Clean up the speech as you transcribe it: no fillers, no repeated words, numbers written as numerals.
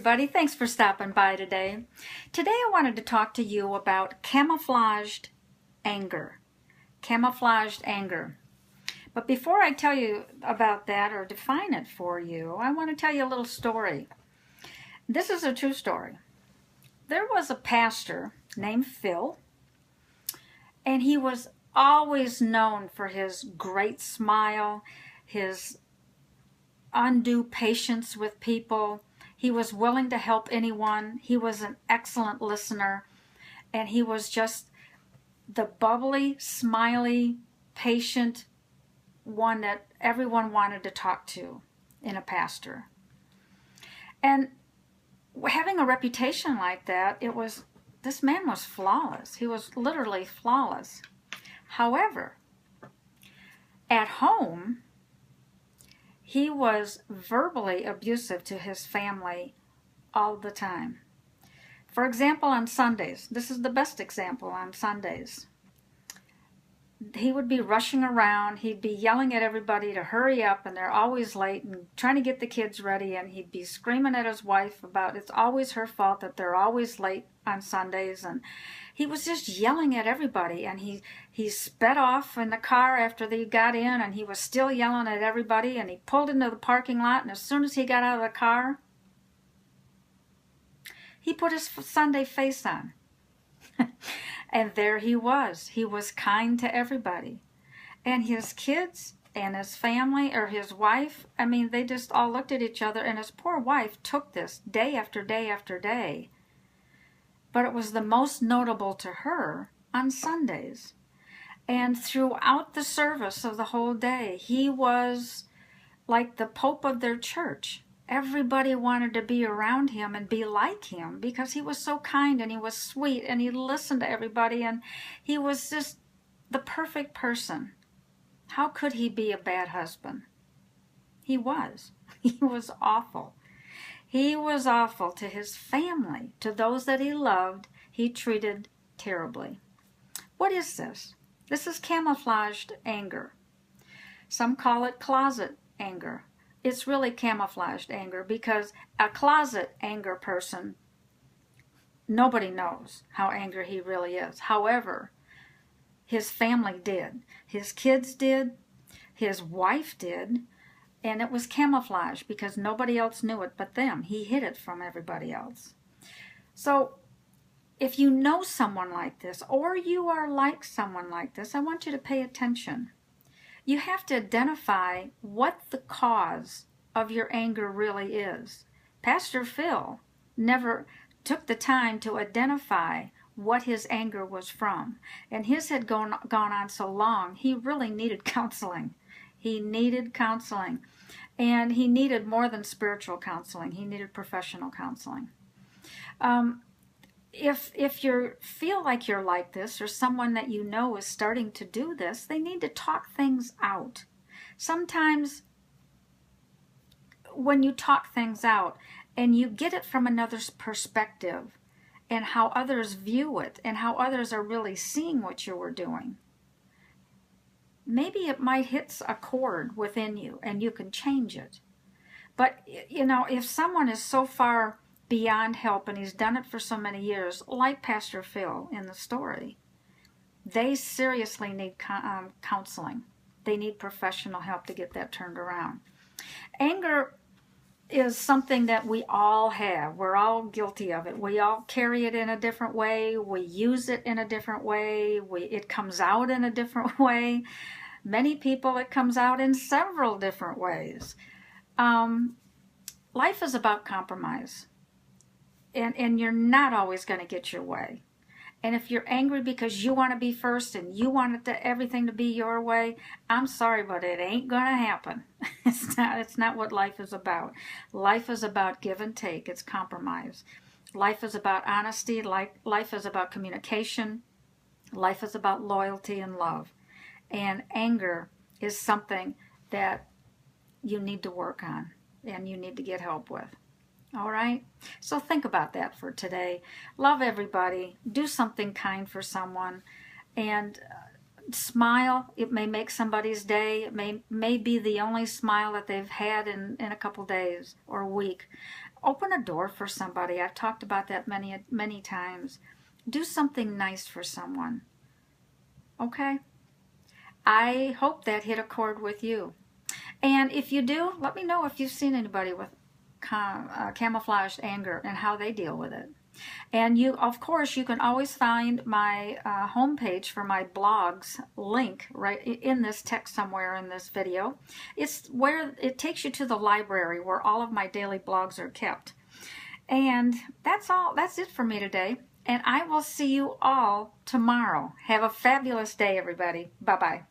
Everybody, thanks for stopping by today. Today I wanted to talk to you about camouflaged anger. Camouflaged anger. But before I tell you about that or define it for you, I want to tell you a little story. This is a true story. There was a pastor named Phil, and he was always known for his great smile, his undue patience with people. He was willing to help anyone. He was an excellent listener, and he was just the bubbly, smiley, patient one that everyone wanted to talk to in a pastor. And having a reputation like that, this man was flawless. He was literally flawless. However, at home, he was verbally abusive to his family all the time. For example, on Sundays, this is the best example on Sundays. He would be rushing around, he'd be yelling at everybody to hurry up, and they're always late, and trying to get the kids ready, and he'd be screaming at his wife about it's always her fault that they're always late on Sundays, and he was just yelling at everybody, and he sped off in the car after they got in, and he was still yelling at everybody, and he pulled into the parking lot, and as soon as he got out of the car, he put his Sunday face on. And there he was. He was kind to everybody. And his kids and his family, or his wife, I mean, they just all looked at each other, and his poor wife took this day after day after day. But it was the most notable to her on Sundays. And throughout the service of the whole day, he was like the Pope of their church. Everybody wanted to be around him and be like him because he was so kind and he was sweet and he listened to everybody and he was just the perfect person. How could he be a bad husband? He was. He was awful. He was awful to his family. To those that he loved, he treated terribly. What is this? This is camouflaged anger. Some call it closet anger. It's really camouflaged anger because a closet anger person, nobody knows how angry he really is. However, his family did. His kids did. His wife did. And it was camouflaged because nobody else knew it but them. He hid it from everybody else. So if you know someone like this, or you are like someone like this, I want you to pay attention. You have to identify what the cause of your anger really is. Pastor Phil never took the time to identify what his anger was from. And his had gone on so long, he really needed counseling. He needed counseling. And he needed more than spiritual counseling. He needed professional counseling. If you feel like you're like this, or someone that you know is starting to do this, they need to talk things out. Sometimes when you talk things out and you get it from another's perspective and how others view it and how others are really seeing what you were doing, maybe it might hit a chord within you and you can change it. But, you know, if someone is so far beyond help and he's done it for so many years, like Pastor Phil in the story, they seriously need counseling. They need professional help to get that turned around. Anger is something that we all have. We're all guilty of it. We all carry it in a different way. We use it in a different way. It comes out in a different way. Many people, it comes out in several different ways. Life is about compromise. And you're not always going to get your way. And if you're angry because you want to be first and you want everything to be your way, I'm sorry, but it ain't going to happen. It's not what life is about. Life is about give and take. It's compromise. Life is about honesty. Life is about communication. Life is about loyalty and love. And anger is something that you need to work on and you need to get help with. All right? So think about that for today. Love everybody. Do something kind for someone. And smile. It may make somebody's day. It may be the only smile that they've had in a couple days or a week. Open a door for somebody. I've talked about that many times. Do something nice for someone. Okay? I hope that hit a chord with you. And if you do, let me know if you've seen anybody with camouflaged anger and how they deal with it. And you, of course, you can always find my homepage for my blogs link right in this text somewhere in this video. It's where it takes you to the library where all of my daily blogs are kept. And that's all. That's it for me today. And I will see you all tomorrow. Have a fabulous day, everybody. Bye-bye.